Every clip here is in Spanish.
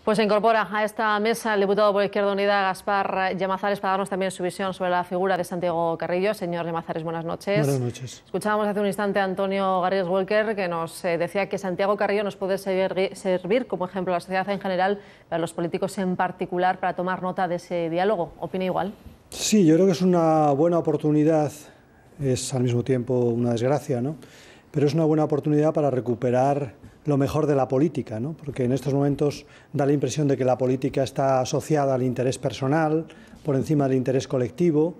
Pues se incorpora a esta mesa el diputado por Izquierda Unida, Gaspar Llamazares, para darnos también su visión sobre la figura de Santiago Carrillo. Señor Llamazares, buenas noches. Buenas noches. Escuchábamos hace un instante a Antonio Garrigues Walker, que nos decía que Santiago Carrillo nos puede servir como ejemplo a la sociedad en general, para los políticos en particular, para tomar nota de ese diálogo. ¿Opina igual? Sí, yo creo que es una buena oportunidad, es al mismo tiempo una desgracia, ¿no? Pero es una buena oportunidad para recuperar lo mejor de la política, ¿no? Porque en estos momentos da la impresión de que la política está asociada al interés personal por encima del interés colectivo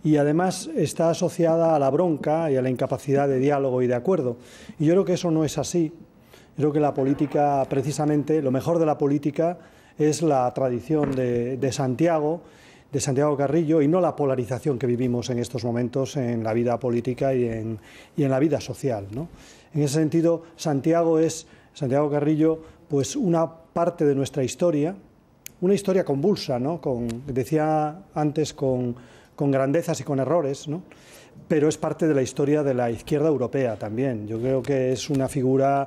y además está asociada a la bronca y a la incapacidad de diálogo y de acuerdo. Y yo creo que eso no es así. Yo creo que la política, precisamente, lo mejor de la política es la tradición de Santiago Carrillo, y no la polarización que vivimos en estos momentos en la vida política y en la vida social, ¿no? En ese sentido, Santiago Carrillo, pues una parte de nuestra historia, una historia convulsa, ¿no? Decía antes, con grandezas y con errores, ¿no? Pero es parte de la historia de la izquierda europea también. Yo creo que es una figura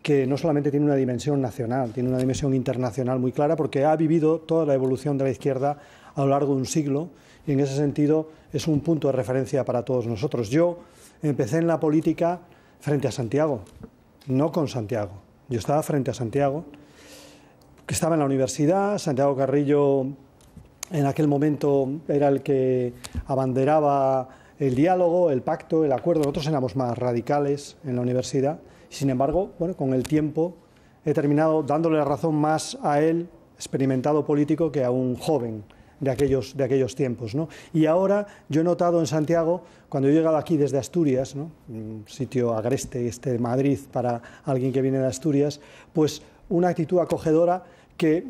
que no solamente tiene una dimensión nacional, tiene una dimensión internacional muy clara, porque ha vivido toda la evolución de la izquierda a lo largo de un siglo, y en ese sentido es un punto de referencia para todos nosotros. Yo empecé en la política frente a Santiago, no con Santiago. Yo estaba frente a Santiago, que estaba en la universidad. Santiago Carrillo en aquel momento era el que abanderaba el diálogo, el pacto, el acuerdo. Nosotros éramos más radicales en la universidad. Sin embargo, bueno, con el tiempo he terminado dándole la razón más a él, experimentado político, que a un joven de aquellos tiempos, ¿no? Y ahora yo he notado en Santiago, cuando he llegado aquí desde Asturias, ¿no? Un sitio agreste de Madrid para alguien que viene de Asturias, pues una actitud acogedora que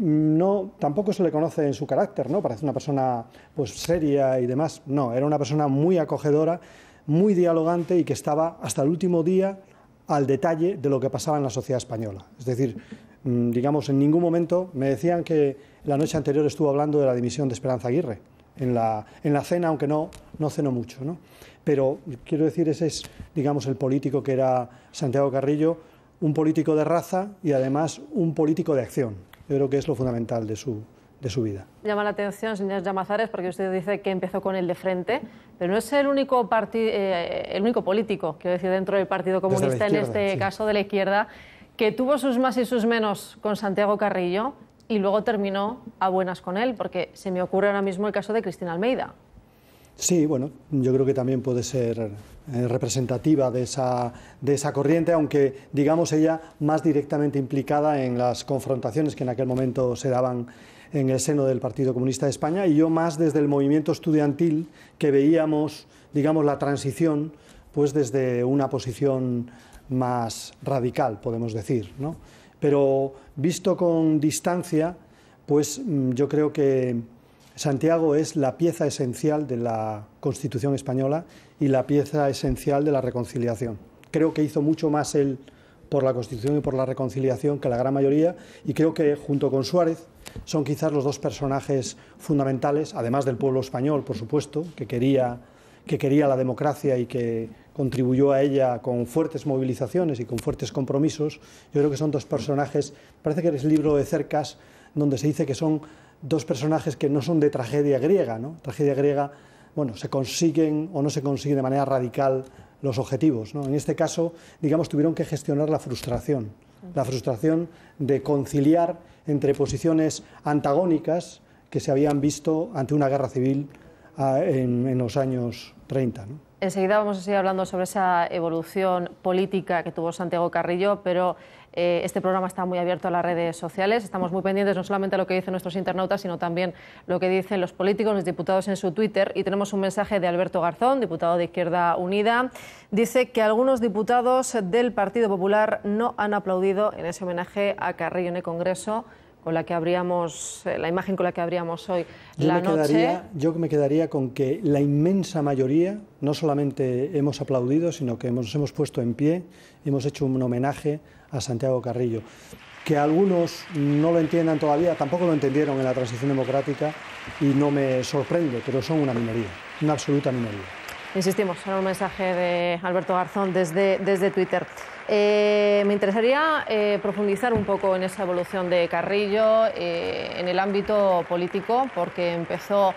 tampoco se le conoce en su carácter, ¿no? Parece una persona pues seria y demás. No, era una persona muy acogedora, muy dialogante, y que estaba hasta el último día al detalle de lo que pasaba en la sociedad española. Es decir, digamos, en ningún momento me decían que la noche anterior estuvo hablando de la dimisión de Esperanza Aguirre en la cena, aunque no cenó mucho, ¿no? Pero quiero decir, ese es, digamos, el político que era Santiago Carrillo, un político de raza y además un político de acción. Yo creo que es lo fundamental de su vida. Llama la atención, señor Llamazares, porque usted dice que empezó con el de frente, pero no es el único político, quiero decir, dentro del Partido Comunista, en este caso de la izquierda, que tuvo sus más y sus menos con Santiago Carrillo y luego terminó a buenas con él, porque se me ocurre ahora mismo el caso de Cristina Almeida. Sí, bueno, yo creo que también puede ser representativa de esa corriente, aunque, digamos, ella más directamente implicada en las confrontaciones que en aquel momento se daban en el seno del Partido Comunista de España, y yo más desde el movimiento estudiantil, que veíamos, digamos, la transición pues desde una posición más radical, podemos decir, ¿no? Pero visto con distancia, pues yo creo que Santiago es la pieza esencial de la Constitución española y la pieza esencial de la reconciliación. Creo que hizo mucho más él por la Constitución y por la reconciliación que la gran mayoría, y creo que junto con Suárez son quizás los dos personajes fundamentales, además del pueblo español, por supuesto, que quería la democracia y que contribuyó a ella con fuertes movilizaciones y con fuertes compromisos. Yo creo que son dos personajes, parece que es el libro de Cercas, donde se dice que son dos personajes que no son de tragedia griega, ¿no? Tragedia griega, bueno, se consiguen o no se consiguen de manera radical los objetivos, ¿no? En este caso, digamos, tuvieron que gestionar la frustración de conciliar entre posiciones antagónicas que se habían visto ante una guerra civil en los años 30, ¿no? Enseguida vamos a seguir hablando sobre esa evolución política que tuvo Santiago Carrillo, pero este programa está muy abierto a las redes sociales. Estamos muy pendientes no solamente de lo que dicen nuestros internautas, sino también lo que dicen los políticos, los diputados en su Twitter. Y tenemos un mensaje de Alberto Garzón, diputado de Izquierda Unida. Dice que algunos diputados del Partido Popular no han aplaudido en ese homenaje a Carrillo en el Congreso, con la que abríamos, la imagen con la que abríamos hoy la noche. Yo me quedaría con que la inmensa mayoría no solamente hemos aplaudido, sino que nos hemos puesto en pie, hemos hecho un homenaje a Santiago Carrillo. Que algunos no lo entiendan todavía, tampoco lo entendieron en la transición democrática, y no me sorprende, pero son una minoría, una absoluta minoría. Insistimos en un mensaje de Alberto Garzón desde Twitter. Me interesaría profundizar un poco en esa evolución de Carrillo en el ámbito político, porque empezó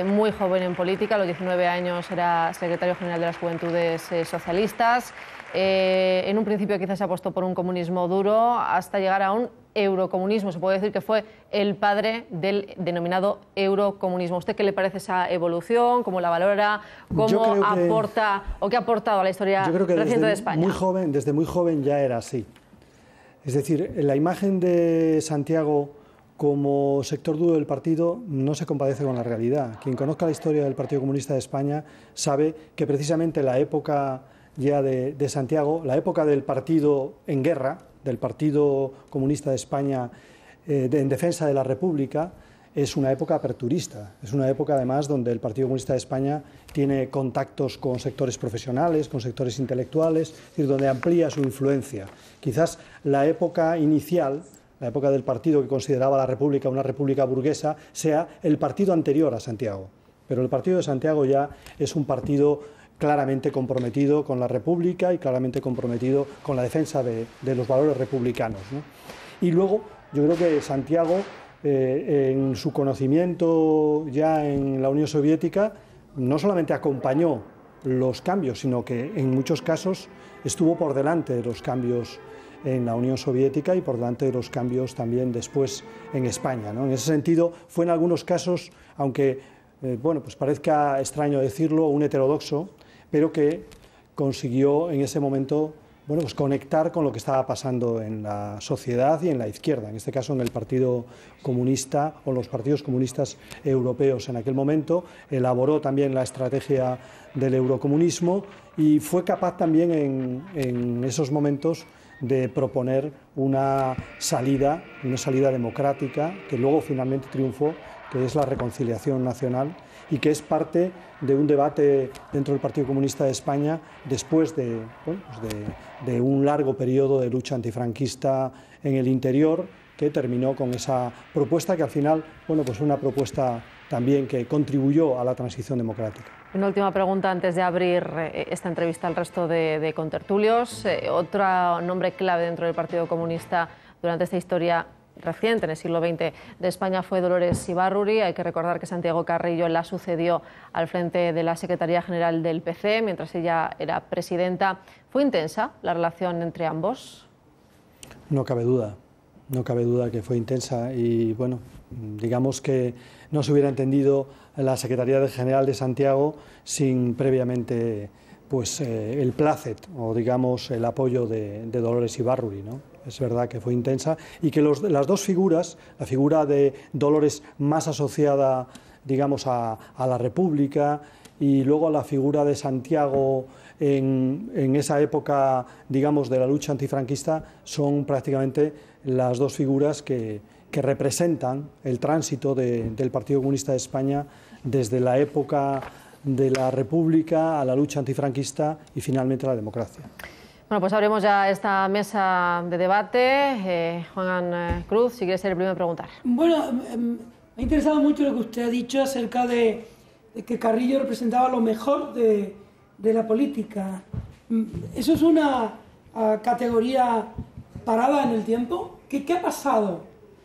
muy joven en política, a los 19 años era secretario general de las Juventudes Socialistas. En un principio quizás se apostó por un comunismo duro hasta llegar a un eurocomunismo. Se puede decir que fue el padre del denominado eurocomunismo. ¿A usted qué le parece esa evolución? ¿Cómo la valora? ¿Cómo aporta o qué ha aportado a la historia reciente de España? Desde muy joven ya era así. Es decir, la imagen de Santiago como sector duro del partido no se compadece con la realidad. Quien conozca la historia del Partido Comunista de España sabe que precisamente la época ya de Santiago, la época del partido en guerra, del Partido Comunista de España en defensa de la República, es una época aperturista. Es una época además donde el Partido Comunista de España tiene contactos con sectores profesionales, con sectores intelectuales, es decir, donde amplía su influencia. Quizás la época inicial, la época del partido que consideraba la República una república burguesa, sea el partido anterior a Santiago. Pero el partido de Santiago ya es un partido claramente comprometido con la República y claramente comprometido con la defensa de los valores republicanos, ¿no? Y luego, yo creo que Santiago, en su conocimiento ya en la Unión Soviética, no solamente acompañó los cambios, sino que en muchos casos estuvo por delante de los cambios en la Unión Soviética y por delante de los cambios también después en España, ¿no? En ese sentido, fue en algunos casos, aunque bueno, pues parezca extraño decirlo, un heterodoxo, pero que consiguió en ese momento, bueno, pues conectar con lo que estaba pasando en la sociedad y en la izquierda, en este caso en el Partido Comunista o los partidos comunistas europeos en aquel momento. Elaboró también la estrategia del eurocomunismo y fue capaz también en esos momentos de proponer una salida democrática que luego finalmente triunfó, que es la reconciliación nacional y que es parte de un debate dentro del Partido Comunista de España después de un largo periodo de lucha antifranquista en el interior, que terminó con esa propuesta que al final, bueno, pues fue una propuesta también que contribuyó a la transición democrática. Una última pregunta antes de abrir esta entrevista al resto de contertulios. Otro nombre clave dentro del Partido Comunista durante esta historia reciente, en el siglo XX, de España fue Dolores Ibárruri. Hay que recordar que Santiago Carrillo la sucedió al frente de la Secretaría General del PC, mientras ella era presidenta. ¿Fue intensa la relación entre ambos? No cabe duda que fue intensa y, bueno, digamos que no se hubiera entendido la Secretaría General de Santiago sin previamente pues, el plácet o, digamos, el apoyo de Dolores Ibárruri, ¿no? Es verdad que fue intensa y que las dos figuras, la figura de Dolores más asociada, digamos, a la República y luego la figura de Santiago en esa época, digamos, de la lucha antifranquista, son prácticamente las dos figuras que representan el tránsito del Partido Comunista de España desde la época de la República a la lucha antifranquista y finalmente a la democracia. Bueno, pues abrimos ya esta mesa de debate. Juan Cruz, si quieres ser el primero en preguntar. Bueno, me ha interesado mucho lo que usted ha dicho acerca de que Carrillo representaba lo mejor de la política. ¿Eso es una categoría parada en el tiempo? ¿Qué ha pasado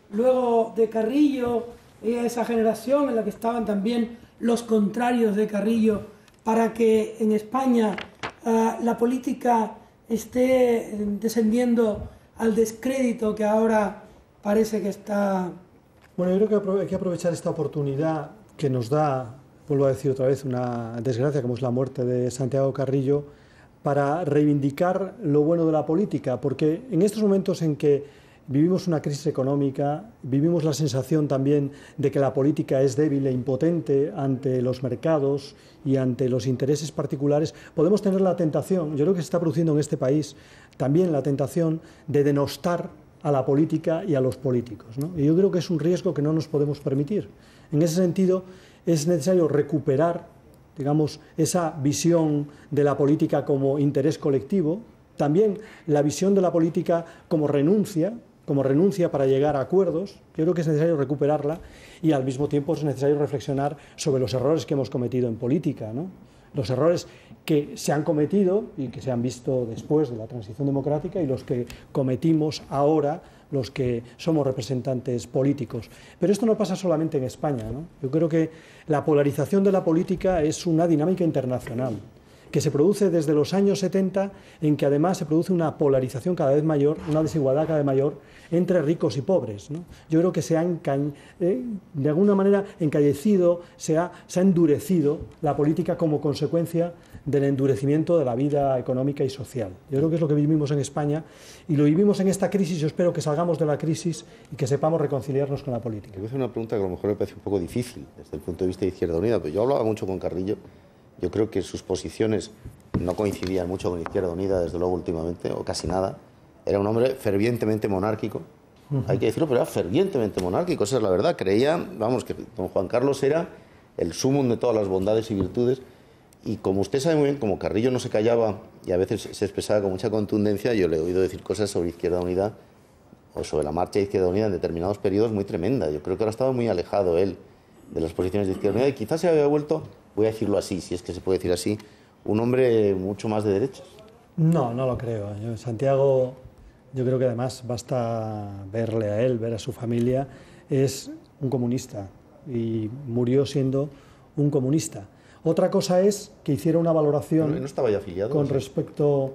luego de Carrillo, esa generación en la que estaban también los contrarios de Carrillo, para que en España la política esté descendiendo al descrédito que ahora parece que está? Bueno, yo creo que hay que aprovechar esta oportunidad que nos da, vuelvo a decir otra vez, una desgracia como es la muerte de Santiago Carrillo, para reivindicar lo bueno de la política, porque en estos momentos en que vivimos una crisis económica, vivimos la sensación también de que la política es débil e impotente ante los mercados y ante los intereses particulares, podemos tener la tentación, yo creo que se está produciendo en este país también la tentación de denostar a la política y a los políticos, ¿no? Y yo creo que es un riesgo que no nos podemos permitir. En ese sentido, es necesario recuperar, digamos, esa visión de la política como interés colectivo, también la visión de la política como renuncia para llegar a acuerdos. Yo creo que es necesario recuperarla y al mismo tiempo es necesario reflexionar sobre los errores que hemos cometido en política, ¿no? los errores que se han cometido y que se han visto después de la transición democrática y los que cometimos ahora los que somos representantes políticos. Pero esto no pasa solamente en España, ¿no? Yo creo que la polarización de la política es una dinámica internacional que se produce desde los años 70, en que además se produce una polarización cada vez mayor, una desigualdad cada vez mayor entre ricos y pobres, ¿no? Yo creo que se ha de alguna manera encallecido, se ha endurecido la política como consecuencia del endurecimiento de la vida económica y social. Yo creo que es lo que vivimos en España y lo vivimos en esta crisis. Yo espero que salgamos de la crisis y que sepamos reconciliarnos con la política. Te voy a hacer una pregunta que a lo mejor me parece un poco difícil desde el punto de vista de Izquierda Unida, pero yo hablaba mucho con Carrillo. Yo creo que sus posiciones no coincidían mucho con Izquierda Unida, desde luego últimamente, o casi nada. Era un hombre fervientemente monárquico, hay que decirlo, pero era fervientemente monárquico, esa es la verdad. Creía, vamos, que don Juan Carlos era el sumum de todas las bondades y virtudes. Y como usted sabe muy bien, como Carrillo no se callaba y a veces se expresaba con mucha contundencia, yo le he oído decir cosas sobre Izquierda Unida o sobre la marcha de Izquierda Unida en determinados periodos muy tremenda. Yo creo que ahora estaba muy alejado él de las posiciones de Izquierda Unida y quizás se había vuelto, voy a decirlo así, si es que se puede decir así, un hombre mucho más de derechas. No, no lo creo. Santiago, yo creo que además basta verle a él, ver a su familia, es un comunista y murió siendo un comunista. Otra cosa es que hiciera una valoración ¿No estaba ya afiliado? con respecto...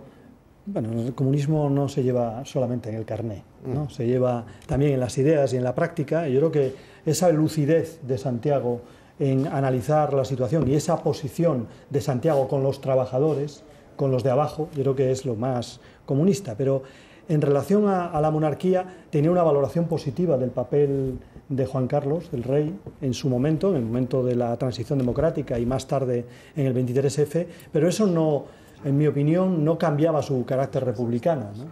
Bueno, el comunismo no se lleva solamente en el carné, ¿no? Se lleva también en las ideas y en la práctica. Y yo creo que esa lucidez de Santiago en analizar la situación y esa posición de Santiago con los trabajadores, con los de abajo, yo creo que es lo más comunista. Pero en relación a la monarquía, tenía una valoración positiva del papel de Juan Carlos, del rey, en su momento, en el momento de la transición democrática y más tarde en el 23F, pero eso no, en mi opinión, no cambiaba su carácter republicano, ¿no?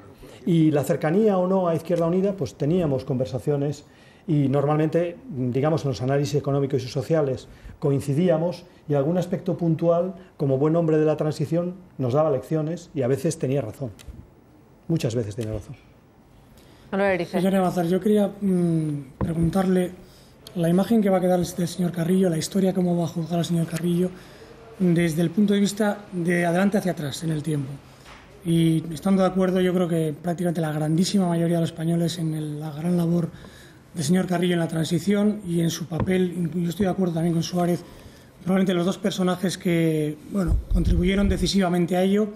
Y la cercanía o no a Izquierda Unida, pues teníamos conversaciones y normalmente, digamos, en los análisis económicos y sociales coincidíamos y algún aspecto puntual, como buen hombre de la transición, nos daba lecciones y a veces tenía razón. Muchas veces tenía razón. Señora Bazar, yo quería preguntarle la imagen que va a quedar del señor Carrillo, la historia, cómo va a juzgar al señor Carrillo desde el punto de vista de adelante hacia atrás en el tiempo. Y estando de acuerdo, yo creo que prácticamente la grandísima mayoría de los españoles en la gran labor del señor Carrillo en la transición y en su papel, yo estoy de acuerdo también con Suárez, probablemente los dos personajes que contribuyeron decisivamente a ello,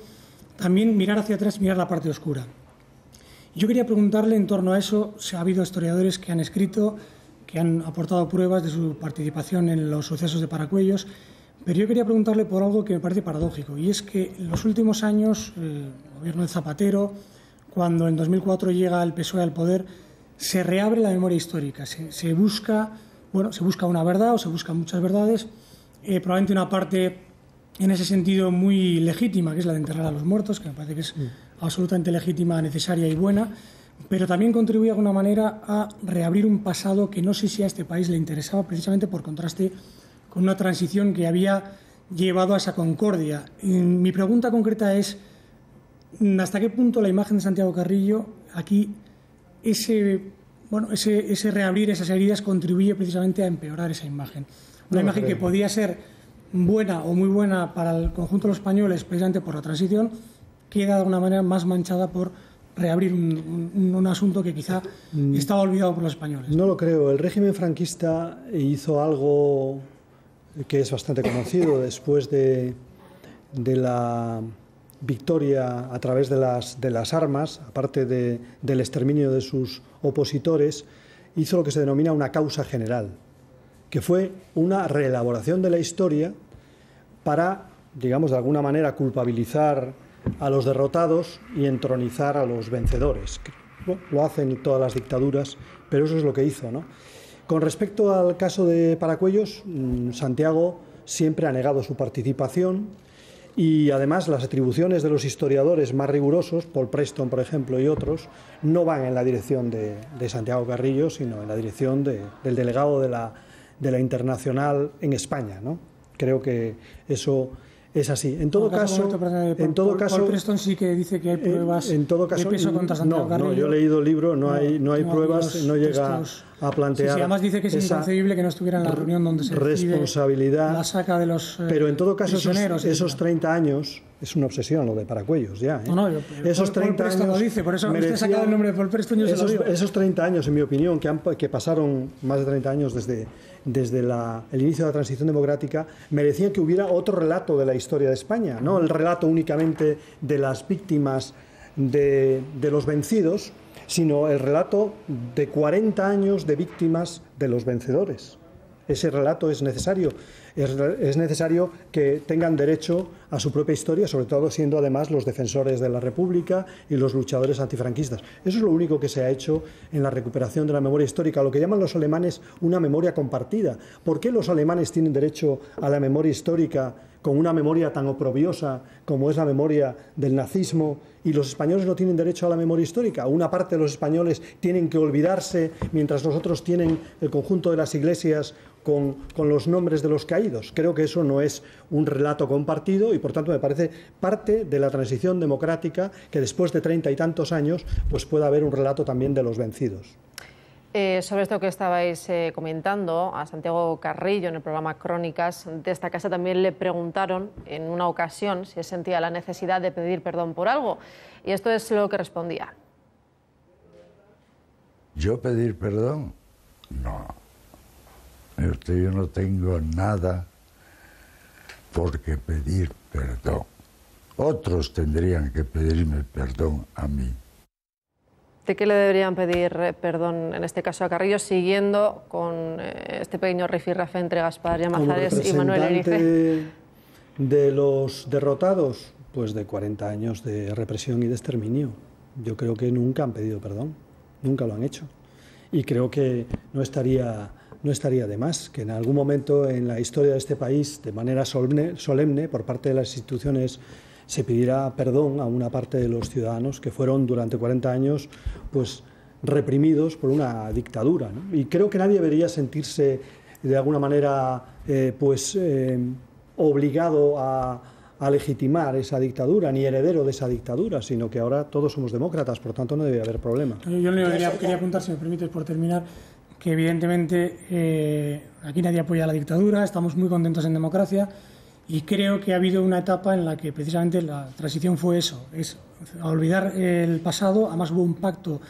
también mirar hacia atrás, mirar la parte oscura. Yo quería preguntarle en torno a eso, si ha habido historiadores que han escrito, que han aportado pruebas de su participación en los sucesos de Paracuellos, pero yo quería preguntarle por algo que me parece paradójico, y es que en los últimos años, el gobierno de Zapatero, cuando en 2004 llega el PSOE al poder, se reabre la memoria histórica, se busca una verdad o se buscan muchas verdades, probablemente una parte en ese sentido muy legítima, que es la de enterrar a los muertos, que me parece que es absolutamente legítima, necesaria y buena, pero también contribuye de alguna manera a reabrir un pasado que no sé si a este país le interesaba, precisamente por contraste con una transición que había llevado a esa concordia. Y mi pregunta concreta es, ¿hasta qué punto la imagen de Santiago Carrillo, aquí, ese reabrir esas heridas contribuye precisamente a empeorar esa imagen? Una imagen que podía ser buena o muy buena para el conjunto de los españoles, precisamente por la transición, queda de alguna manera más manchada por reabrir un asunto que quizá estaba olvidado por los españoles. No lo creo. El régimen franquista hizo algo que es bastante conocido después de la victoria a través de las armas, aparte del exterminio de sus opositores, hizo lo que se denomina una causa general, que fue una reelaboración de la historia para, digamos, de alguna manera culpabilizar a los derrotados y entronizar a los vencedores. Lo hacen todas las dictaduras, pero eso es lo que hizo, ¿no? Con respecto al caso de Paracuellos, Santiago siempre ha negado su participación y además las atribuciones de los historiadores más rigurosos, Paul Preston, por ejemplo, y otros, no van en la dirección de Santiago Carrillo, sino en la dirección del delegado de la Internacional en España, ¿no? Creo que eso es así. En todo caso, Paul Preston sí que dice que hay pruebas de peso contra Santiago Carrillo. No, yo he leído el libro, no hay pruebas, no llega a plantear. Sí, además dice que es inconcebible que no estuviera en la reunión donde se responsabilidad, la saca de los pero en todo caso esos 30 años es una obsesión lo de Paracuellos ya. No, esos 30 años lo dice, por eso usted ha sacado el nombre de Paul Preston, yo se lo digo. Esos 30 años, en mi opinión, que pasaron más de 30 años desde el inicio de la transición democrática, merecían que hubiera otro relato de la historia de España, no el relato únicamente de las víctimas de los vencidos, sino el relato de 40 años de víctimas de los vencedores. Ese relato es necesario. Es necesario que tengan derecho a su propia historia, sobre todo siendo además los defensores de la República y los luchadores antifranquistas. Eso es lo único que se ha hecho en la recuperación de la memoria histórica, lo que llaman los alemanes una memoria compartida. ¿Por qué los alemanes tienen derecho a la memoria histórica con una memoria tan oprobiosa como es la memoria del nazismo, y los españoles no tienen derecho a la memoria histórica? Una parte de los españoles tienen que olvidarse, mientras los otros tienen el conjunto de las iglesias con los nombres de los caídos. Creo que eso no es un relato compartido y, por tanto, me parece parte de la transición democrática que después de 30 y tantos años pues pueda haber un relato también de los vencidos. Sobre esto que estabais comentando, a Santiago Carrillo en el programa Crónicas de esta casa también le preguntaron en una ocasión si él sentía la necesidad de pedir perdón por algo, y esto es lo que respondía. ¿Yo pedir perdón? No. Yo no tengo nada por qué pedir perdón. Otros tendrían que pedirme perdón a mí. ¿De qué le deberían pedir perdón, en este caso a Carrillo, siguiendo con este pequeño rifirrafe entre Gaspar Llamazares y Manuel Erice? De los derrotados, pues de 40 años de represión y de exterminio. Yo creo que nunca han pedido perdón, nunca lo han hecho. Y creo que no estaría de más que en algún momento en la historia de este país, de manera solemne por parte de las instituciones, se pidiera perdón a una parte de los ciudadanos que fueron durante 40 años pues reprimidos por una dictadura, ¿no? Y creo que nadie debería sentirse de alguna manera obligado a legitimar esa dictadura, ni heredero de esa dictadura, sino que ahora todos somos demócratas, por tanto no debe haber problema. Yo quería apuntar, si me permites, por terminar, que evidentemente aquí nadie apoya la dictadura, estamos muy contentos en democracia. Y creo que ha habido una etapa en la que precisamente la transición fue eso, es a olvidar el pasado. Además hubo un pacto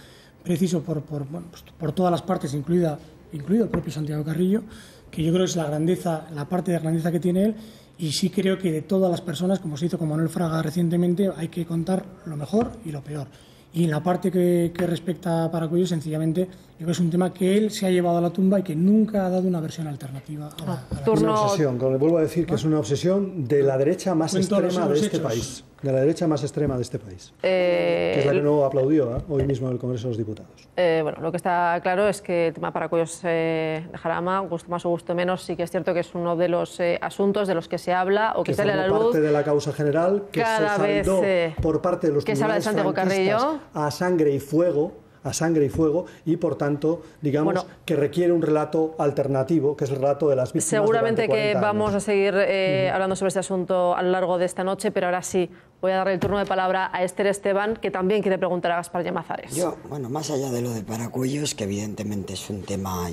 preciso por todas las partes, incluido el propio Santiago Carrillo, que yo creo es la parte de grandeza que tiene él. Y sí creo que de todas las personas, como se hizo con Manuel Fraga recientemente, hay que contar lo mejor y lo peor. Y en la parte que respecta a Paracuellos, sencillamente, yo creo que es un tema que él se ha llevado a la tumba y que nunca ha dado una versión alternativa. Es una obsesión, como le vuelvo a decir, que es una obsesión de la derecha más extrema de este país. De la derecha más extrema de este país. Que es la que no aplaudió hoy mismo en el Congreso de los Diputados. Bueno, lo que está claro es que el tema Paracuellos de Jarama, gusto más o gusto menos, sí que es cierto que es uno de los asuntos de los que se habla o que sale a la luz. Parte de la causa general que cada se saldó vez por parte de los que se habla de Santiago Carrillo a sangre y fuego, y por tanto, digamos, que requiere un relato alternativo, que es el relato de las víctimas. Seguramente que vamos a seguir hablando sobre este asunto a lo largo de esta noche, pero ahora sí, voy a darle el turno de palabra a Esther Esteban, que también quiere preguntar a Gaspar Llamazares. Más allá de lo de Paracuellos, que evidentemente es un tema,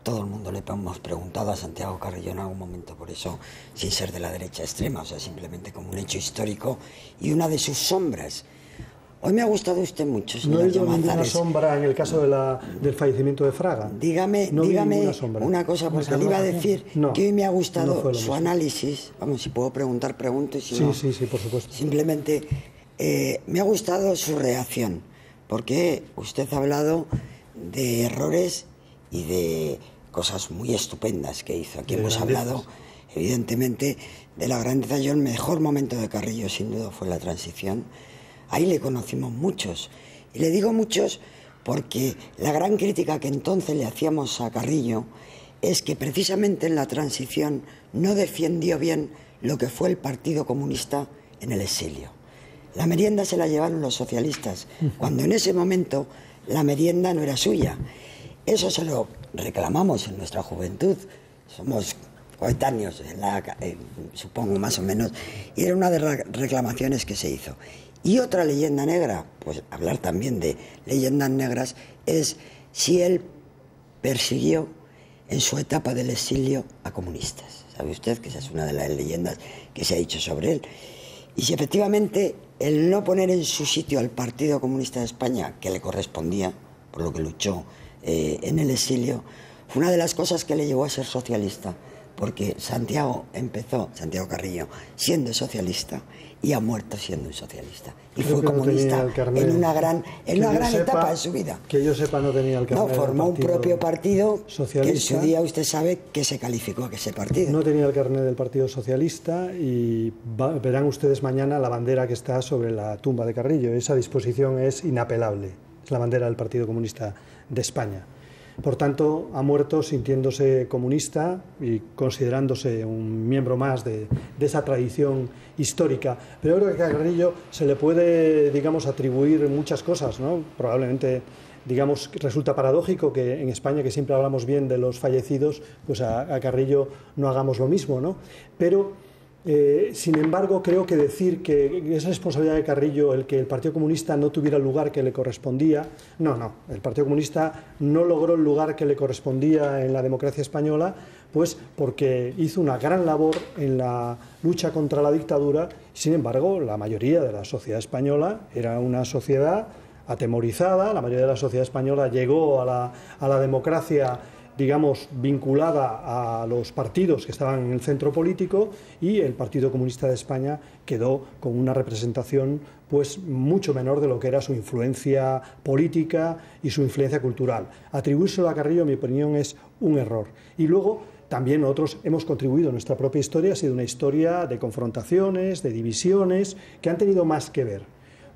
todo el mundo le hemos preguntado a Santiago Carrillo en algún momento por eso, sin ser de la derecha extrema, o sea, simplemente como un hecho histórico y una de sus sombras. Hoy me ha gustado usted mucho, señor Llamazares. No he ninguna sombra en el caso del fallecimiento de Fraga. Dígame una cosa, porque le iba a decir que hoy me ha gustado su análisis. Vamos, si puedo preguntar, pregunto. Y si no, sí, por supuesto. Simplemente me ha gustado su reacción, porque usted ha hablado de errores y de cosas muy estupendas que hizo. Aquí hemos hablado, evidentemente, de la grandeza. Yo, el mejor momento de Carrillo, sin duda, fue la transición. Ahí le conocimos muchos. Y le digo muchos porque la gran crítica que entonces le hacíamos a Carrillo es que precisamente en la transición no defendió bien lo que fue el Partido Comunista en el exilio. La merienda se la llevaron los socialistas, cuando en ese momento la merienda no era suya. Eso se lo reclamamos en nuestra juventud. Somos coetáneos, supongo más o menos, y era una de las reclamaciones que se hizo. Y otra leyenda negra, pues hablar también de leyendas negras, es si el persiguió en su etapa del exilio a comunistas. ¿Sabe usted que esa es una de las leyendas que se ha dicho sobre él? Y si efectivamente el no poner en su sitio al Partido Comunista de España, que le correspondía, por lo que luchó en el exilio, fue una de las cosas que le llevó a ser socialista, porque Santiago Carrillo, siendo socialista y ha muerto siendo un socialista. Y fue comunista en una gran etapa de su vida. Que yo sepa, no tenía el carnet. No, formó un propio partido socialista, que en su día usted sabe que se calificó a ese partido. No tenía el carnet del Partido Socialista y verán ustedes mañana la bandera que está sobre la tumba de Carrillo. Esa disposición es inapelable. Es la bandera del Partido Comunista de España. Por tanto, ha muerto sintiéndose comunista y considerándose un miembro más de esa tradición histórica. Pero yo creo que a Carrillo se le puede, digamos, atribuir muchas cosas, ¿no? Probablemente, digamos, resulta paradójico que en España, que siempre hablamos bien de los fallecidos, pues a Carrillo no hagamos lo mismo, ¿no? Pero sin embargo, creo que decir que es responsabilidad de Carrillo el que el Partido Comunista no tuviera el lugar que le correspondía, no, el Partido Comunista no logró el lugar que le correspondía en la democracia española, pues porque hizo una gran labor en la lucha contra la dictadura. Sin embargo, la mayoría de la sociedad española era una sociedad atemorizada, la mayoría de la sociedad española llegó a la democracia, digamos, vinculada a los partidos que estaban en el centro político, y el Partido Comunista de España quedó con una representación pues mucho menor de lo que era su influencia política y su influencia cultural. Atribuírselo a Carrillo, en mi opinión, es un error. Y luego también nosotros hemos contribuido, nuestra propia historia ha sido una historia de confrontaciones, de divisiones, que han tenido más que ver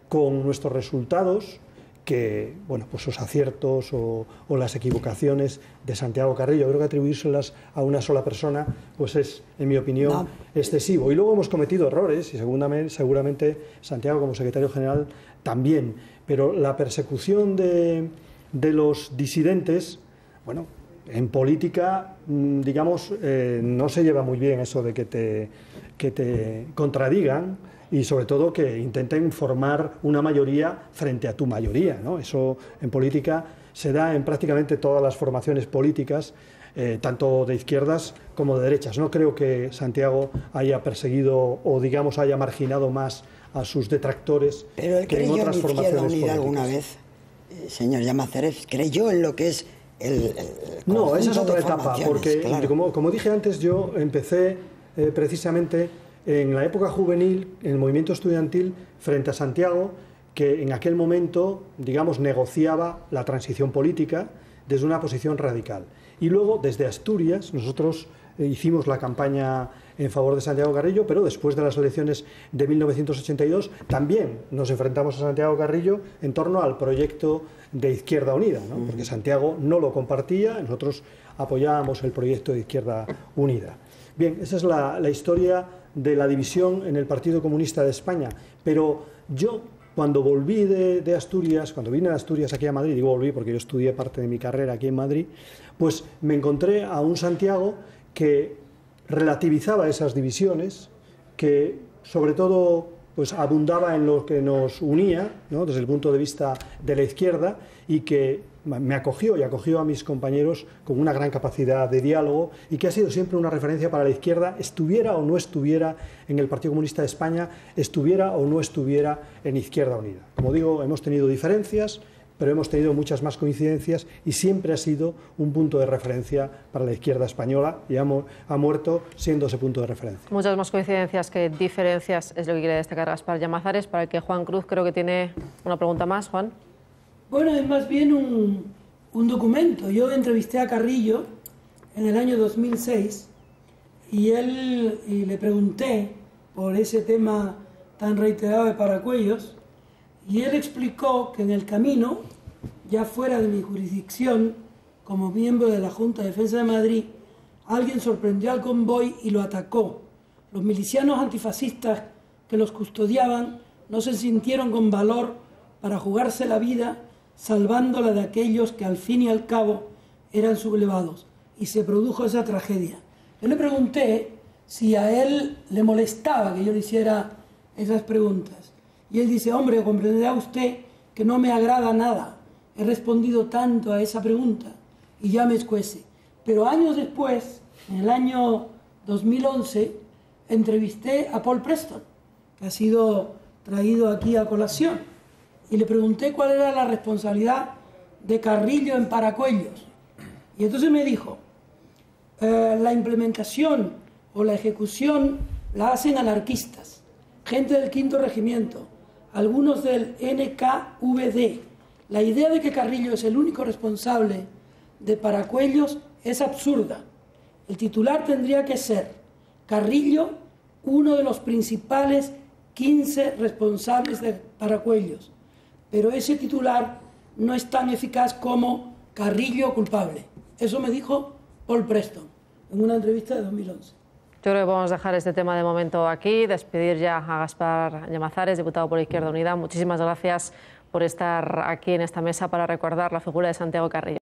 con nuestros resultados que, bueno, pues los aciertos o las equivocaciones de Santiago Carrillo. Creo que atribuírselas a una sola persona pues es, en mi opinión, excesivo. Y luego hemos cometido errores, y seguramente Santiago como secretario general también, pero la persecución de los disidentes, bueno, en política, digamos, no se lleva muy bien eso de que te contradigan, y sobre todo que intenten formar una mayoría frente a tu mayoría, ¿no? Eso en política se da en prácticamente todas las formaciones políticas, tanto de izquierdas como de derechas. No creo que Santiago haya perseguido o, digamos, haya marginado más a sus detractores que en otras formaciones políticas. ¿Alguna vez, señor Llamazares, creyó en lo que es el no, esa es otra etapa, porque claro, como dije antes, yo empecé precisamente en la época juvenil, en el movimiento estudiantil, frente a Santiago, que en aquel momento, digamos, negociaba la transición política desde una posición radical. Y luego, desde Asturias, nosotros hicimos la campaña en favor de Santiago Carrillo, pero después de las elecciones de 1982 también nos enfrentamos a Santiago Carrillo en torno al proyecto de Izquierda Unida, ¿no? Porque Santiago no lo compartía, nosotros apoyábamos el proyecto de Izquierda Unida. Bien, esa es la historia de la división en el Partido Comunista de España. Pero yo, cuando volví de Asturias, cuando vine de Asturias aquí a Madrid, digo volví porque yo estudié parte de mi carrera aquí en Madrid, pues me encontré a un Santiago que relativizaba esas divisiones, que sobre todo pues abundaba en lo que nos unía, ¿no?, desde el punto de vista de la izquierda, y que me acogió y acogió a mis compañeros con una gran capacidad de diálogo, y que ha sido siempre una referencia para la izquierda, estuviera o no estuviera en el Partido Comunista de España, estuviera o no estuviera en Izquierda Unida. Como digo, hemos tenido diferencias, pero hemos tenido muchas más coincidencias, y siempre ha sido un punto de referencia para la izquierda española, y ha muerto siendo ese punto de referencia. Muchas más coincidencias que diferencias es lo que quiere destacar Gaspar Llamazares, para el que Juan Cruz creo que tiene una pregunta más. Juan. Bueno, es más bien un documento. Yo entrevisté a Carrillo en el año 2006 y le pregunté por ese tema tan reiterado de Paracuellos, y él explicó que en el camino, ya fuera de mi jurisdicción, como miembro de la Junta de Defensa de Madrid, alguien sorprendió al convoy y lo atacó. Los milicianos antifascistas que los custodiaban no se sintieron con valor para jugarse la vida salvándola de aquellos que al fin y al cabo eran sublevados, y se produjo esa tragedia. Yo le pregunté si a él le molestaba que yo le hiciera esas preguntas, y él dice: hombre, comprenderá usted que no me agrada nada, he respondido tanto a esa pregunta y ya me escuece. Pero años después, en el año 2011, entrevisté a Paul Preston, que ha sido traído aquí a colación, y le pregunté cuál era la responsabilidad de Carrillo en Paracuellos. Y entonces me dijo, la implementación o la ejecución la hacen anarquistas, gente del 5º Regimiento, algunos del NKVD. La idea de que Carrillo es el único responsable de Paracuellos es absurda. El titular tendría que ser Carrillo, uno de los principales 15 responsables de Paracuellos. Pero ese titular no es tan eficaz como Carrillo culpable. Eso me dijo Paul Preston en una entrevista de 2011. Yo creo que podemos dejar este tema de momento aquí, despedir ya a Gaspar Llamazares, diputado por Izquierda Unida. Muchísimas gracias por estar aquí en esta mesa para recordar la figura de Santiago Carrillo.